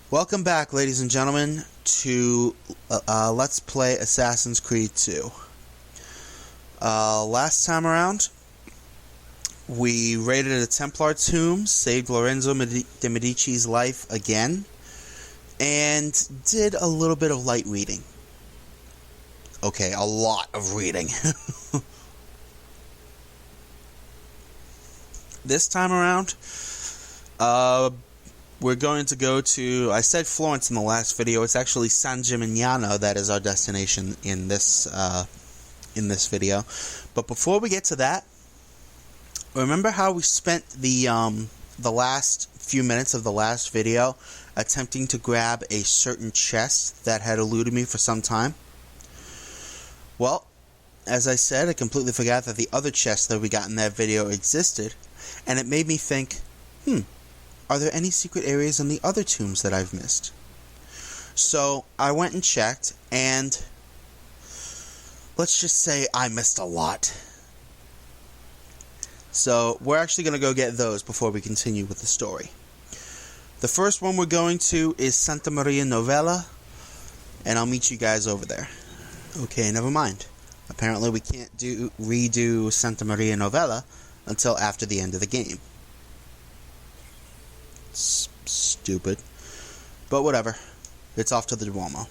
Welcome back, ladies and gentlemen, to Let's Play Assassin's Creed 2. Last time around, we raided a Templar tomb, saved Lorenzo de' Medici's life again, and did a little bit of light reading. Okay, a lot of reading. This time around, we're going to go to, I said Florence in the last video, it's actually San Gimignano that is our destination in this video. But before we get to that, remember how we spent the last few minutes of the last video attempting to grab a certain chest that had eluded me for some time? Well, as I said, I completely forgot that the other chest that we got in that video existed, and it made me think, are there any secret areas in the other tombs that I've missed? So I went and checked, and let's just say I missed a lot. So we're actually going to go get those before we continue with the story. The first one we're going to is Santa Maria Novella, and I'll meet you guys over there. Okay, never mind. Apparently we can't redo Santa Maria Novella until after the end of the game. Stupid. But whatever. It's off to the Duomo.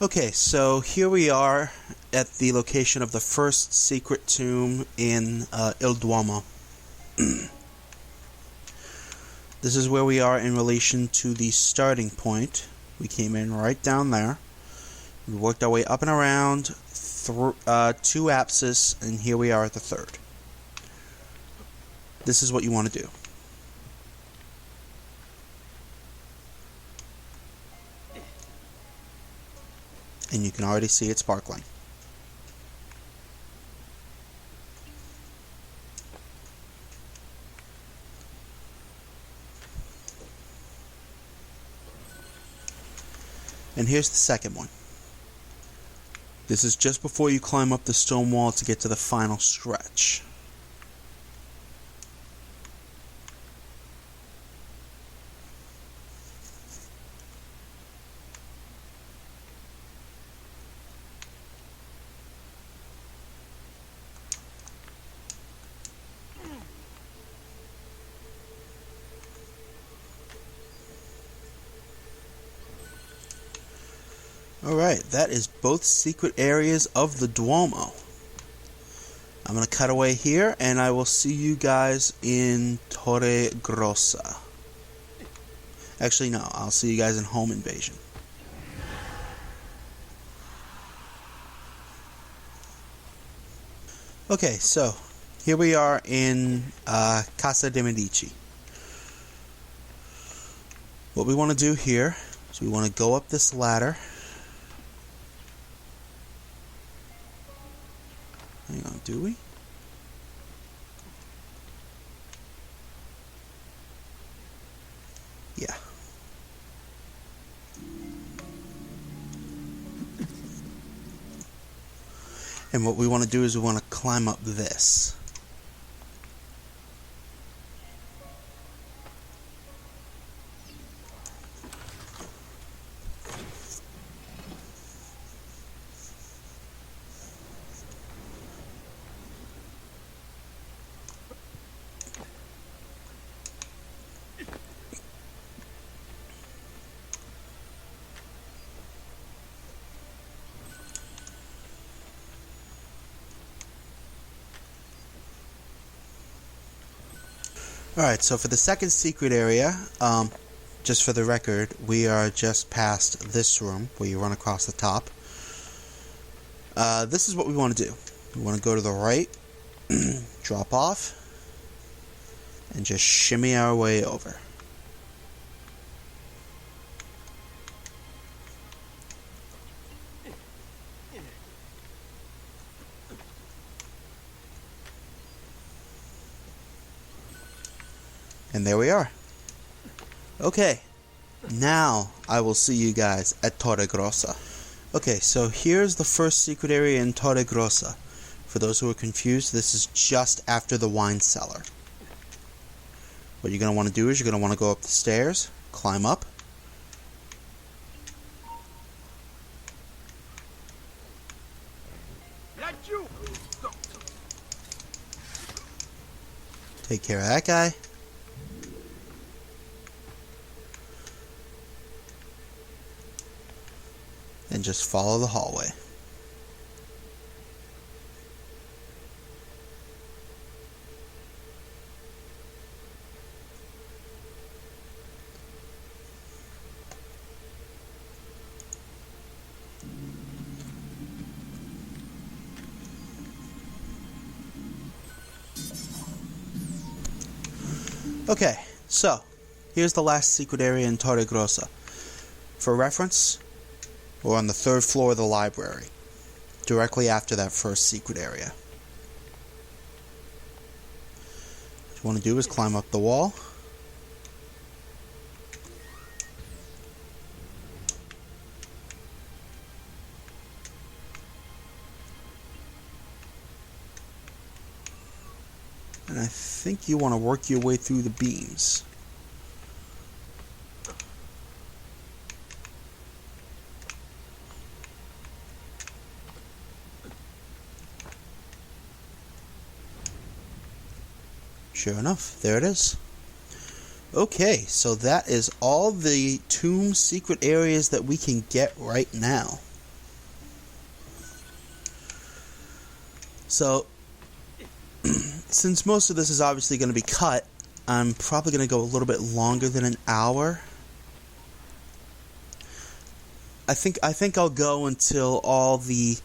Okay, so here we are at the location of the first secret tomb in Il Duomo. This is where we are in relation to the starting point. We came in right down there. We worked our way up and around through 2 apses, and here we are at the 3rd. This is what you want to do. And you can already see it sparkling. And here's the second one. This is just before you climb up the stone wall to get to the final stretch. Alright, that is both secret areas of the Duomo. I'm going to cut away here, and I will see you guys in Torre Grossa. Actually, no, I'll see you guys in Home Invasion. Okay, so here we are in Casa de' Medici. What we want to do here is we want to go up this ladder. Hang on, do we? Yeah. And what we want to do is we want to climb up this. Alright, so for the second secret area, just for the record, we are just past this room where you run across the top. This is what we want to do. We want to go to the right, drop off, and just shimmy our way over. And there we are. Okay, now I will see you guys at Torre Grossa. Okay, so here's the first secret area in Torre Grossa. For those who are confused, this is just after the wine cellar. What you're going to want to do is you're going to want to go up the stairs, climb up. Take care of that guy. And just follow the hallway. Okay, so here's the last secret area in Torre Grossa. For reference, we're on the 3rd floor of the library, directly after that first secret area. What you want to do is climb up the wall. And I think you want to work your way through the beams. Sure enough, there it is. Okay, so that is all the tomb secret areas that we can get right now. So, since most of this is obviously going to be cut, I'm probably going to go a little bit longer than an hour. I think I'll go until all the...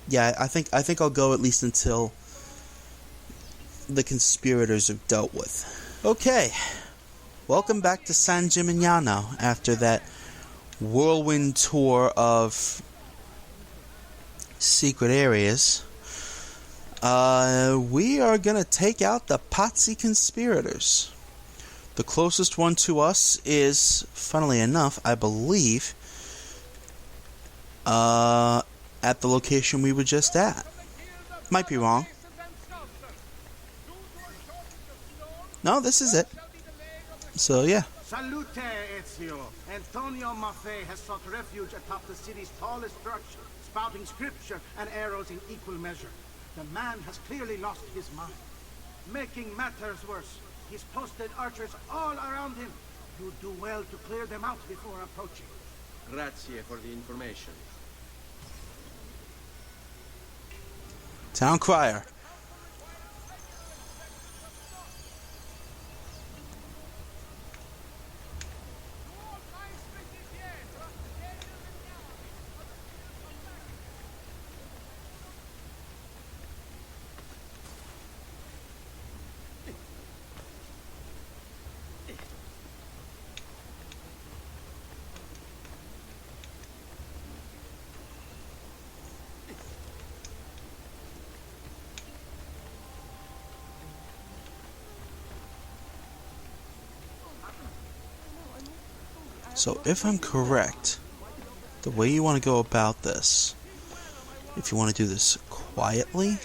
Yeah, I think I'll go at least until the conspirators are dealt with. Okay, welcome back to San Gimignano after that whirlwind tour of secret areas. We are gonna take out the Pazzi conspirators. The closest one to us is, funnily enough, I believe, at the location we were just at. Might be wrong. No, this is it. So, yeah. Salute, Ezio. Antonio Maffei has sought refuge atop the city's tallest structure, spouting scripture and arrows in equal measure. The man has clearly lost his mind. Making matters worse, he's posted archers all around him. You do well to clear them out before approaching. Grazie for the information. Town crier. So if I'm correct, the way you want to go about this, if you want to do this quietly,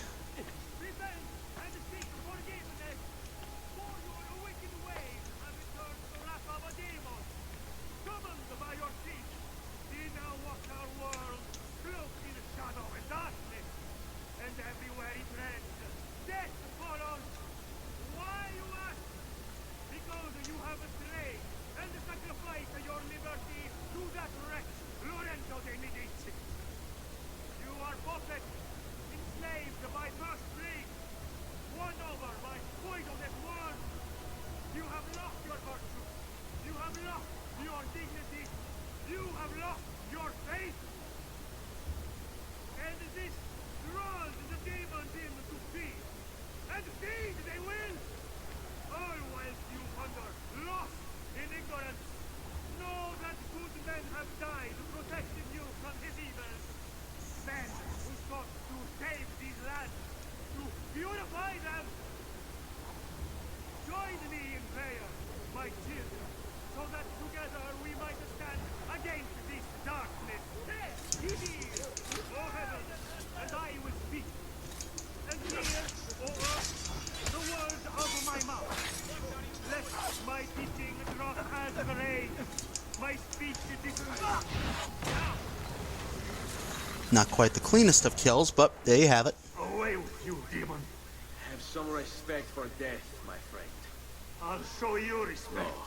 Not quite the cleanest of kills, but there you have it. Away with you, demon. Have some respect for death, my friend. I'll show you respect. No,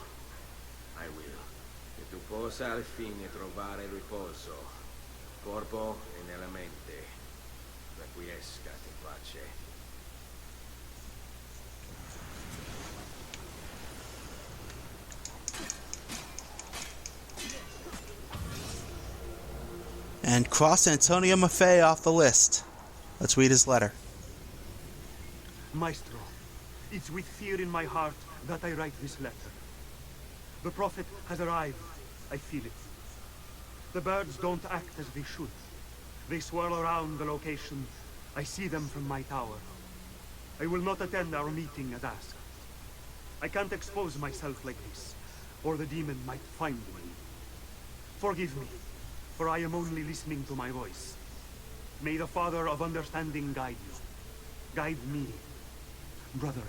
I will. E tu possa al fine trovare riposo. Corpo e nella mente. Requiescat in pace. And cross Antonio Maffei off the list. Let's read his letter. Maestro, it's with fear in my heart that I write this letter. The prophet has arrived. I feel it. The birds don't act as they should. They swirl around the location. I see them from my tower. I will not attend our meeting as asked. I can't expose myself like this, or the demon might find me. Forgive me, for I am only listening to my voice. May the Father of Understanding guide you. Guide me, Brother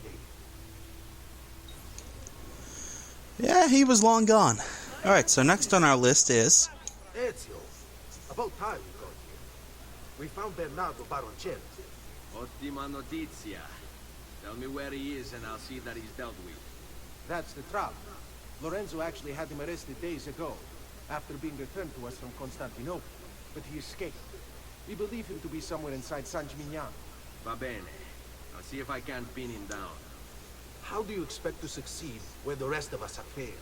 A. Yeah, he was long gone. Alright, so next on our list is... Ezio, about time you got here. We found Bernardo Baroncelli. Ottima notizia. Tell me where he is and I'll see that he's dealt with. That's the trouble. Lorenzo actually had him arrested days ago, after being returned to us from Constantinople. But he escaped. We believe him to be somewhere inside San Gimignano. Va bene. I'll see if I can't pin him down. How do you expect to succeed where the rest of us have failed?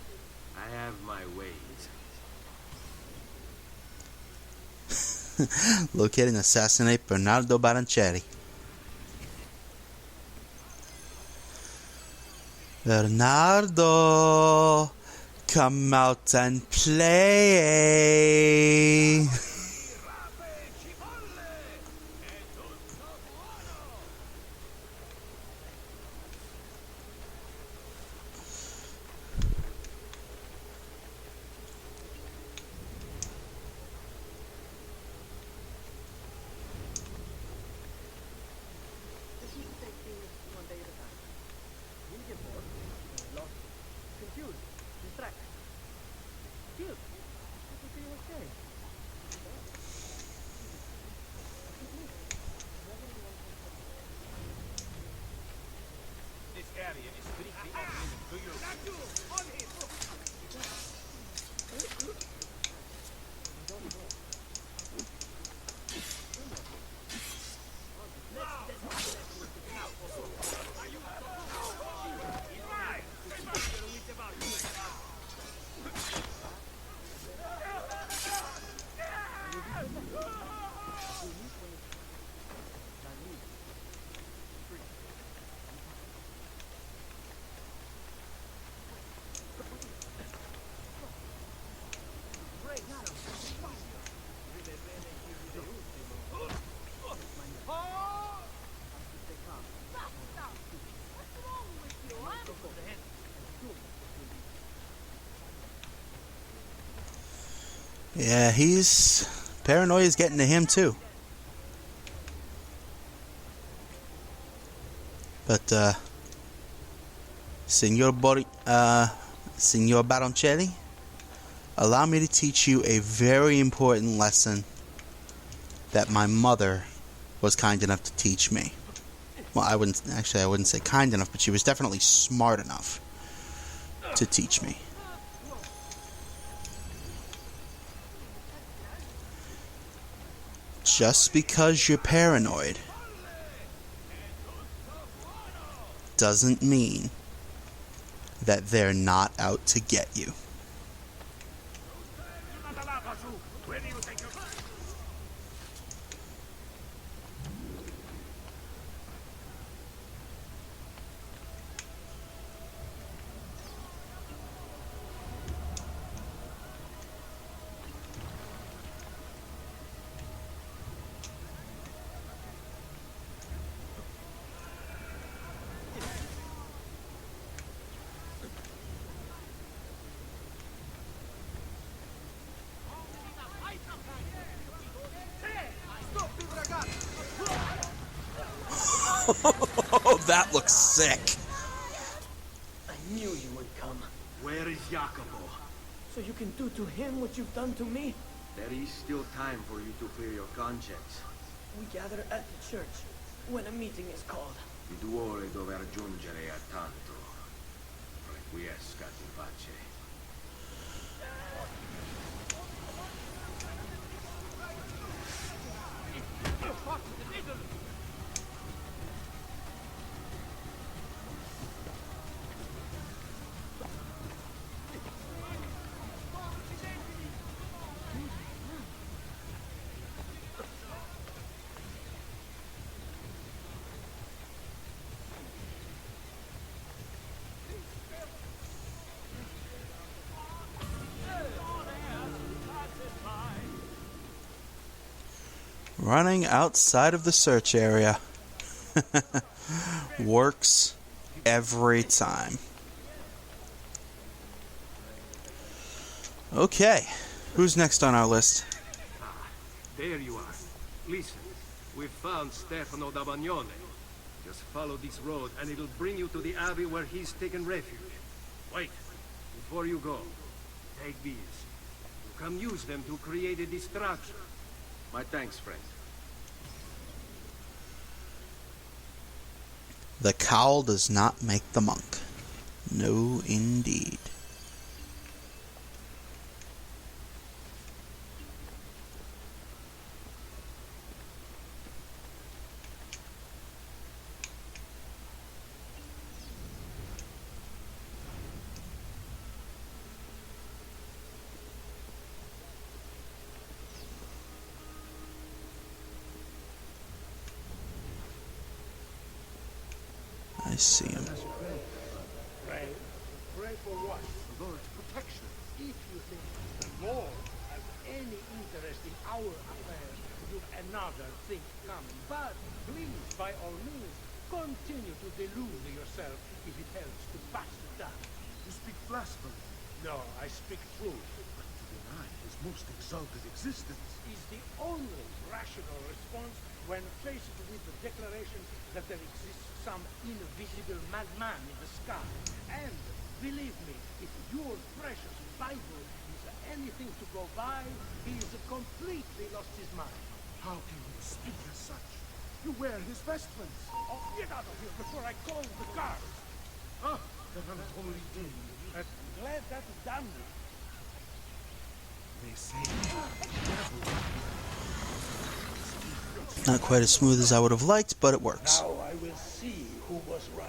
I have my ways. Locate and assassinate Bernardo Baroncelli. Bernardo, come out and play. Yeah, paranoia's getting to him too. But, Signor Baroncelli, allow me to teach you a very important lesson that my mother was kind enough to teach me. Well, I wouldn't say kind enough, but she was definitely smart enough to teach me. Just because you're paranoid doesn't mean that they're not out to get you. Oh, that looks sick. I knew you would come. Where is Jacopo? So you can do to him what you've done to me? There is still time for you to clear your conscience. We gather at the church when a meeting is called. Il duole dove raggiungere a tanto. Requiescat in pace. Running outside of the search area. Works every time. Okay, who's next on our list? There you are. Listen, we've found Stefano da Bagnone. Just follow this road and it'll bring you to the abbey where he's taken refuge. Wait, before you go, take these. You can use them to create a distraction. My thanks, friend. The cowl does not make the monk. No, indeed. I see him. Pray? Pray for what? For Lord's protection. If you think the Lord has any interest in our affairs, you've another thing coming. But please, by all means, continue to delude yourself if it helps to pass the time. You speak blasphemy. No, I speak truth. But to deny his most exalted existence Is the only rational response when faced with the declaration that there exists some invisible madman in the sky. And believe me, if your precious Bible is anything to go by, he has completely lost his mind. How can you speak as such? You wear his vestments. Oh, get out of here before I call the guards. Ah, that unholy day. I'm glad that's done with. They say Not quite as smooth as I would have liked, but it works. Now I will see who was right.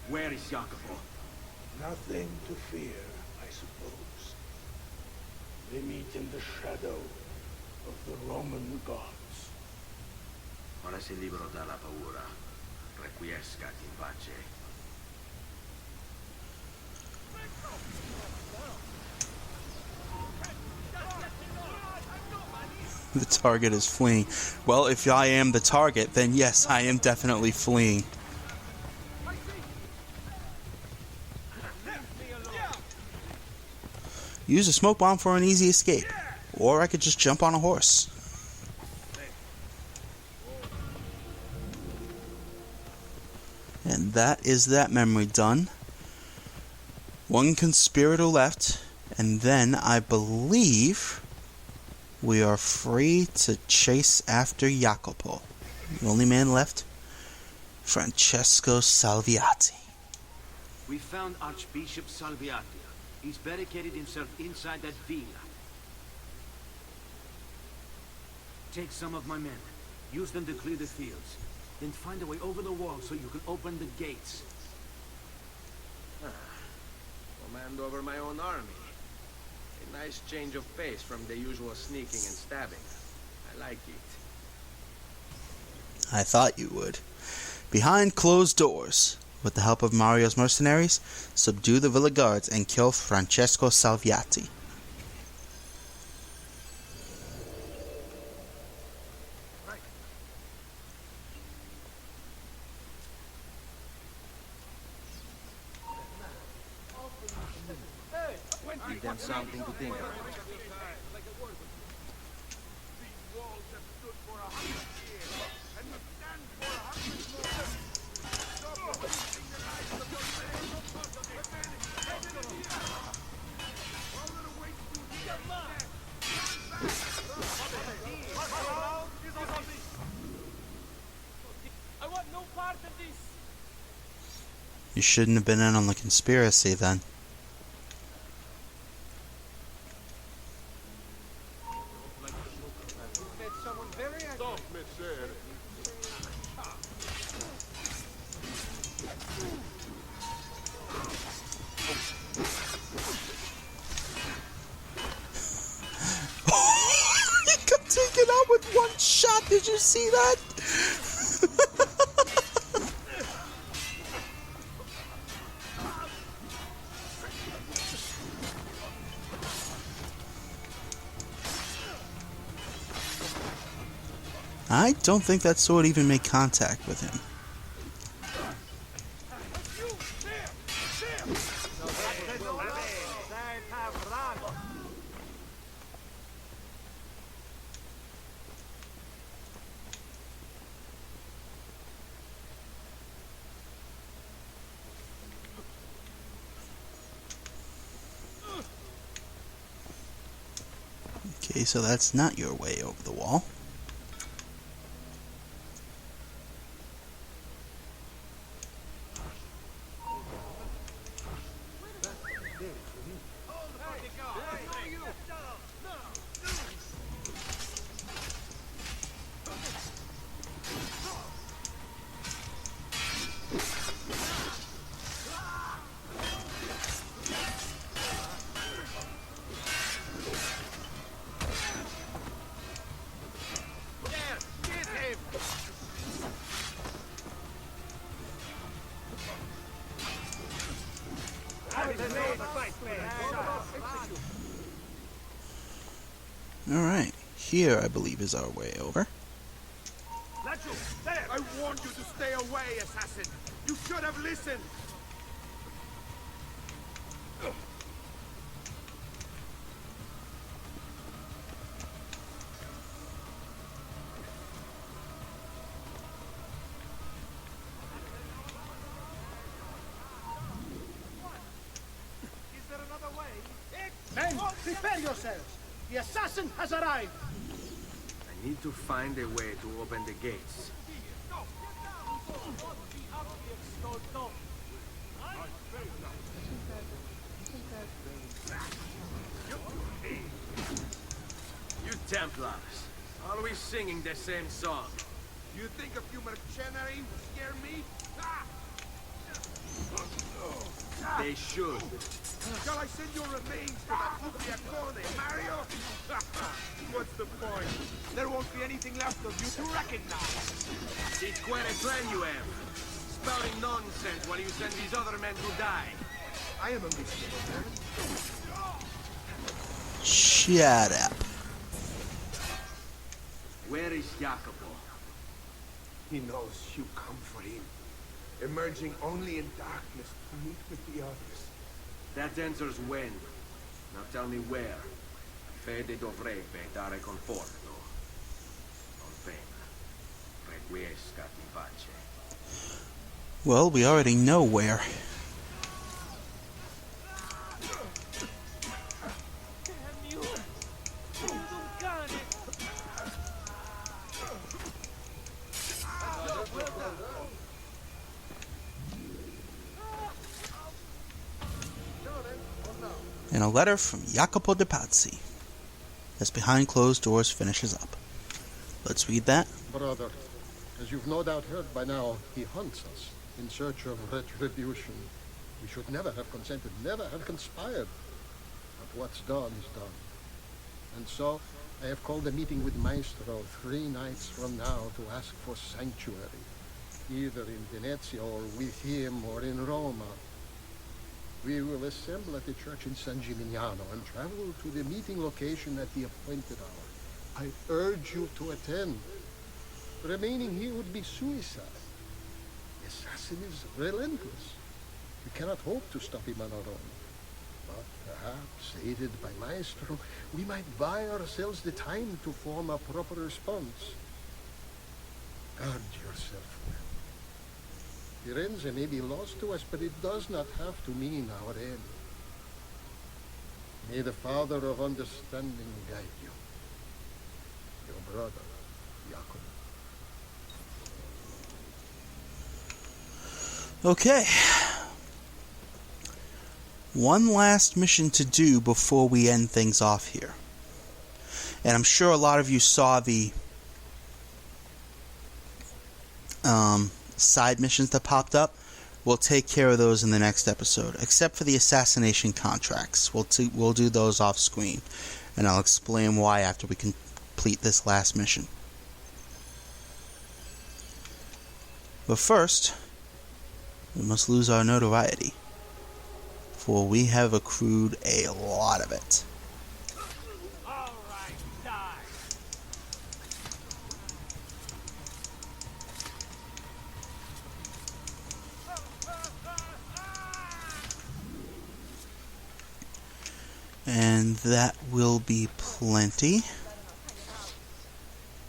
Where is Jacopo? Nothing to fear, I suppose. They meet in the shadow of the Roman gods. Ora sei libero dalla paura. Requiescat in pace. The target is fleeing. Well, if I am the target, then yes, I am definitely fleeing. Use a smoke bomb for an easy escape. Or I could just jump on a horse. And that is that memory done. One conspirator left, and then I believe we are free to chase after Jacopo. The only man left, Francesco Salviati. We found Archbishop Salviati. He's barricaded himself inside that villa. Take some of my men. Use them to clear the fields. Then find a way over the wall so you can open the gates. Command over my own army. A nice change of pace from the usual sneaking and stabbing. I like it. I thought you would. Behind closed doors, with the help of Mario's mercenaries, subdue the villa guards and kill Francesco Salviati. Give them something to think about. I want no part of this. You shouldn't have been in on the conspiracy then. He got taken out with one shot. Did you see that? I don't think that sword even made contact with him. Okay, so that's not your way over the wall. Alright, here I believe is our way over. I warned you to stay away, assassin. You should have listened. Is there another way? Men, prepare yourselves. The assassin has arrived. I need to find a way to open the gates. You Templars, always singing the same song. You think a few mercenaries will scare me? They should. Shall I send your remains to that Ubriacone, Mario? What's the point? There won't be anything left of you to recognize. It's quite a plan you have. Spouting nonsense while you send these other men to die. I am a reasonable man. Shut up. Where is Jacopo? He knows you come for him, emerging only in darkness to meet with the others. That answers when. Now tell me where. Fede dovrebbe dare conforto. Non pena. Requiescat in pace. Well, we already know where. And a letter from Jacopo de Pazzi, as behind closed doors finishes up. Let's read that. Brother, as you've no doubt heard by now, he hunts us in search of retribution. We should never have consented, never have conspired. But what's done is done. And so, I have called a meeting with Maestro 3 nights from now to ask for sanctuary, either in Venezia or with him or in Roma. We will assemble at the church in San Gimignano and travel to the meeting location at the appointed hour. I urge you to attend. Remaining here would be suicide. The assassin is relentless. We cannot hope to stop him on our own. But perhaps, aided by Maestro, we might buy ourselves the time to form a proper response. Guard yourself well. Firenze may be lost to us, but it does not have to mean our end. May the Father of Understanding guide you. your brother, Jacob. Okay. One last mission to do before we end things off here. And I'm sure a lot of you saw the side missions that popped up. We'll take care of those in the next episode, except for the assassination contracts. We'll do those off screen, and I'll explain why after we complete this last mission. But first, we must lose our notoriety, for we have accrued a lot of it. And that will be plenty.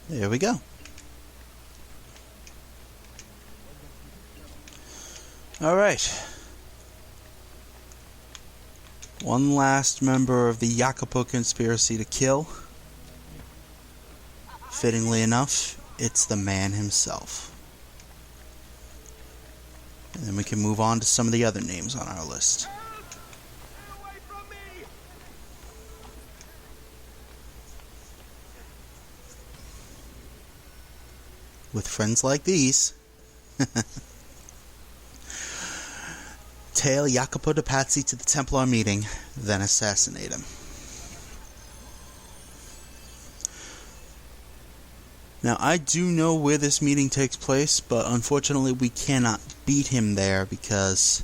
There we go. Alright. One last member of the Jacopo conspiracy to kill. Fittingly enough, it's the man himself. And then we can move on to some of the other names on our list. With friends like these, tail Jacopo de Pazzi to the Templar meeting, then assassinate him. Now, I do know where this meeting takes place, but unfortunately we cannot beat him there because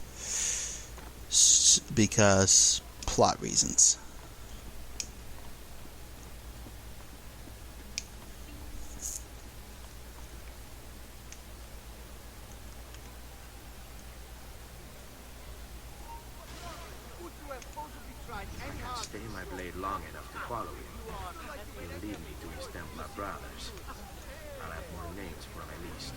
plot reasons. Stay my blade long enough to follow you. He'll lead me to his Templar brothers. I'll have more names for my list.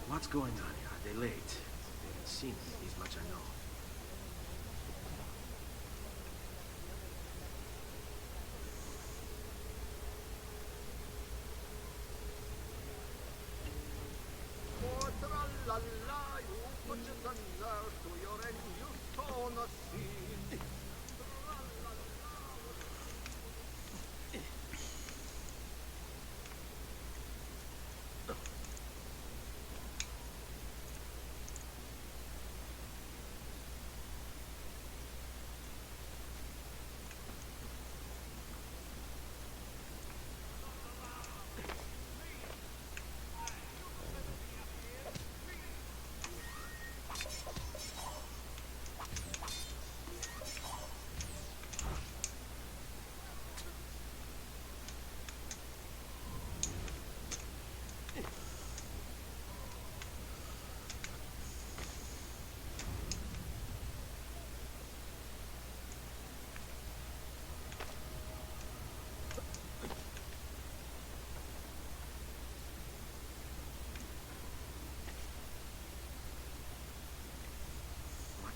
What's going on here? Are they late? They haven't seen me, this much I know.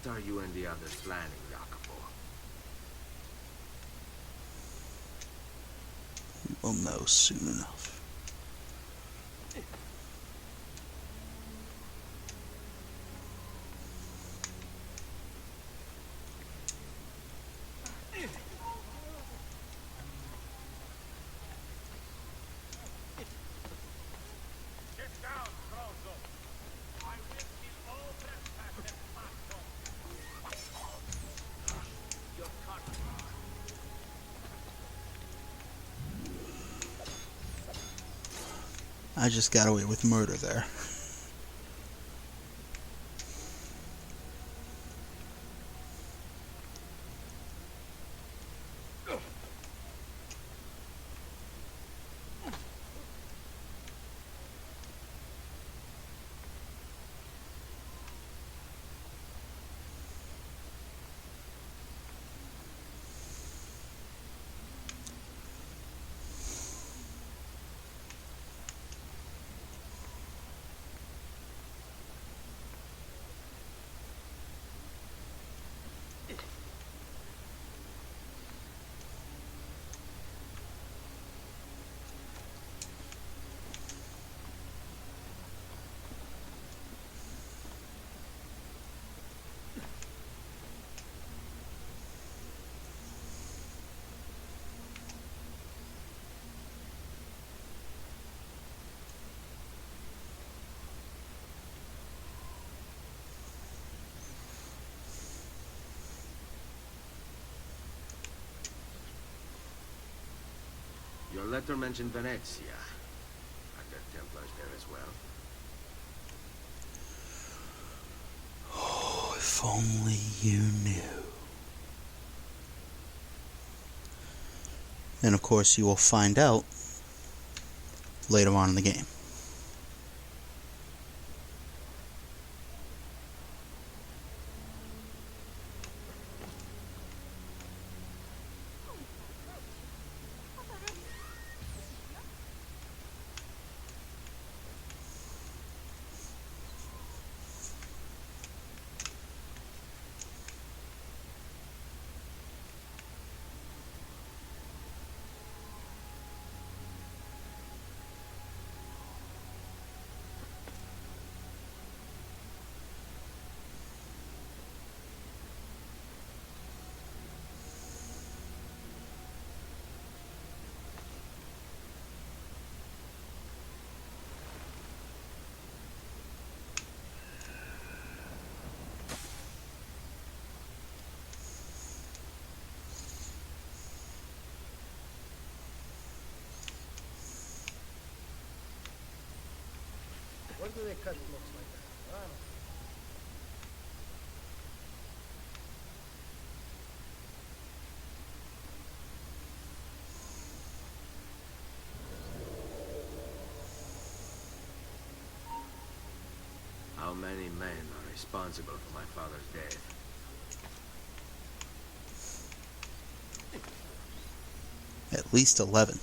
What are you and the others planning, Jacopo? We'll know soon enough. I just got away with murder there. letter mentioned Venezia. Are there Templars there as well? Oh, if only you knew. And of course, you will find out later on in the game. Where do they cut looks like that? I don't know. How many men are responsible for my father's death? At least 11.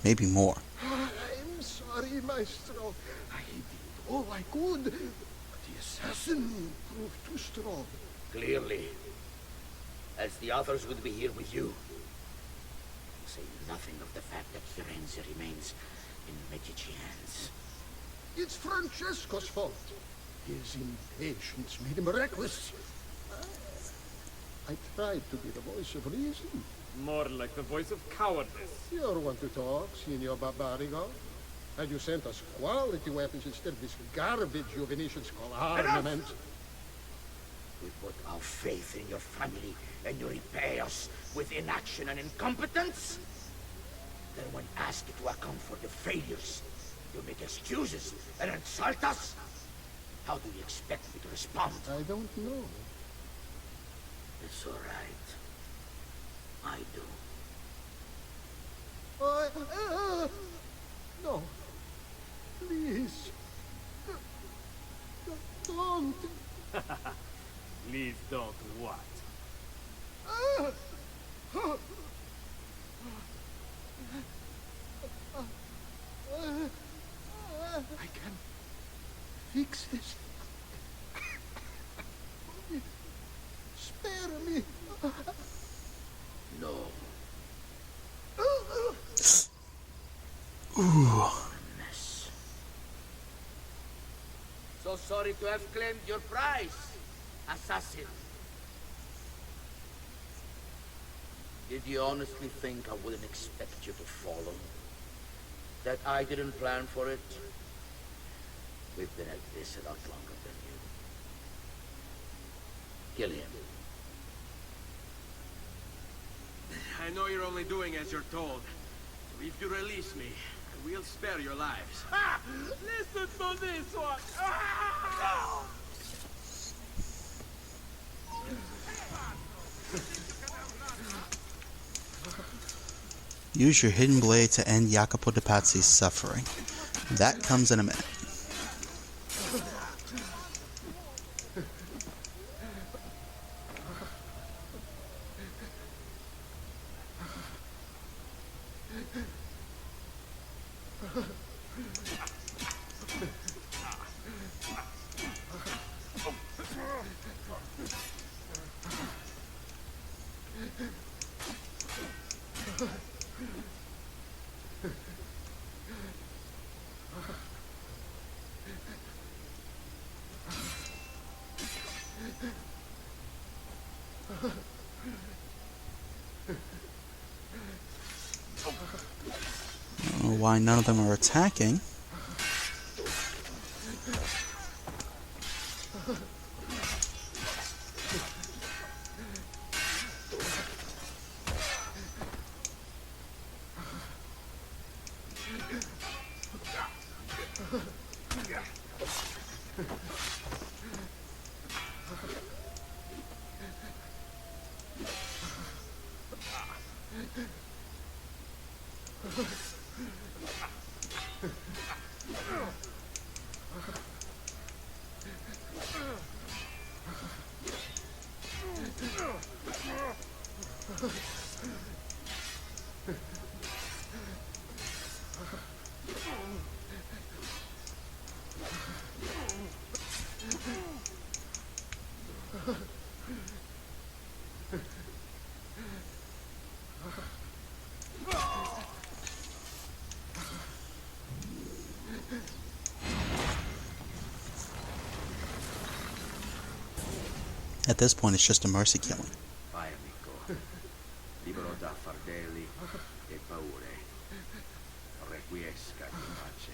Maybe more. I'm sorry, Maestro. I did all I could, but the assassin proved too strong. Clearly. As the others would be here with you. To say nothing of the fact that Firenze remains in Medici hands. It's Francesco's fault. His impatience made him reckless. I tried to be the voice of reason. More like the voice of cowardice. You're one to talk, Signor Barbarigo. Had you sent us quality weapons instead of this garbage you Venetians call armament? We put our faith in your family, and you repay us with inaction and incompetence? Then when asked to account for the failures, you make excuses and insult us? How do you expect me to respond? I don't know. It's all right. I do. No. Please. Don't. Please don't what? I can fix this. Spare me. No. Ooh. Mess. So sorry to have claimed your prize, assassin. Did you honestly think I wouldn't expect you to follow? That I didn't plan for it? We've been at this a lot longer than you. Kill him. I know you're only doing as you're told. So if you release me, I will spare your lives. Ha! Listen to this one! Ah! Use your hidden blade to end Jacopo de Pazzi's suffering. That comes in a minute. I don't know why none of them are attacking. At this point, it's just a mercy killing. Vai, amico. Libero da fardelli e paure. Requiesca in pace.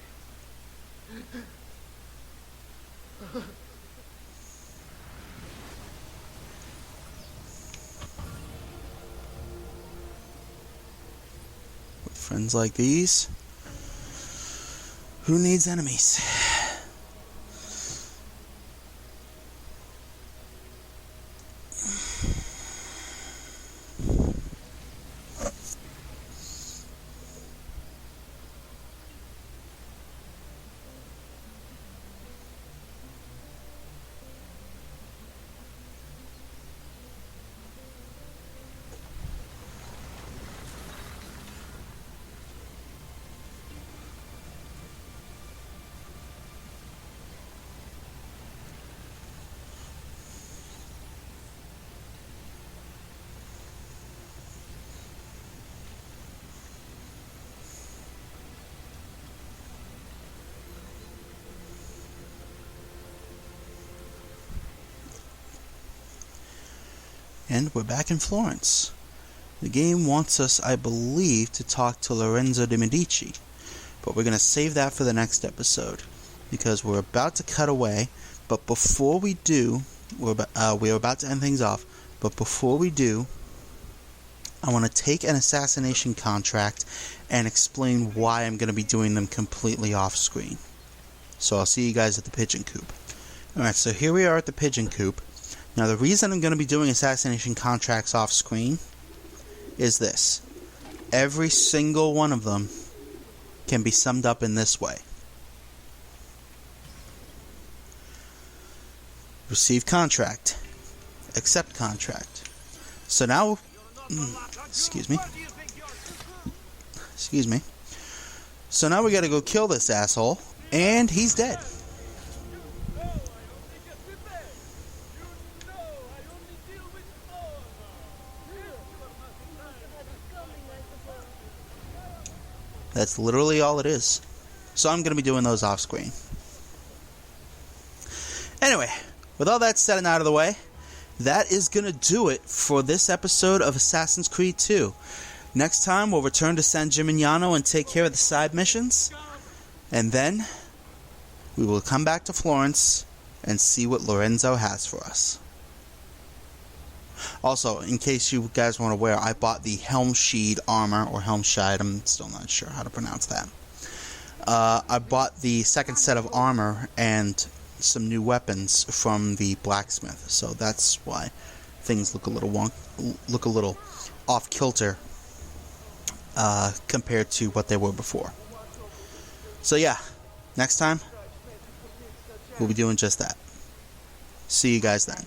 With friends like these, who needs enemies? And we're back in Florence. The game wants us, I believe, to talk to Lorenzo de' Medici. But we're going to save that for the next episode, because we're about to cut away. But before we do, we're about to end things off. But before we do, I want to take an assassination contract and explain why I'm going to be doing them completely off screen. So I'll see you guys at the pigeon coop. Alright, so here we are at the pigeon coop. Now, the reason I'm going to be doing assassination contracts off screen is this. Every single one of them can be summed up in this way. Receive contract. Accept contract. So now, excuse me. So now we got to go kill this asshole, and he's dead. That's literally all it is. So I'm going to be doing those off screen. Anyway, with all that said and out of the way, that is going to do it for this episode of Assassin's Creed 2. Next time, we'll return to San Gimignano and take care of the side missions. And then, we will come back to Florence and see what Lorenzo has for us. Also, in case you guys weren't aware, I bought the Helmschied armor, or Helmschied, I'm still not sure how to pronounce that. I bought the second set of armor and some new weapons from the blacksmith, so that's why things look a little off kilter compared to what they were before. So yeah, next time we'll be doing just that. See you guys then.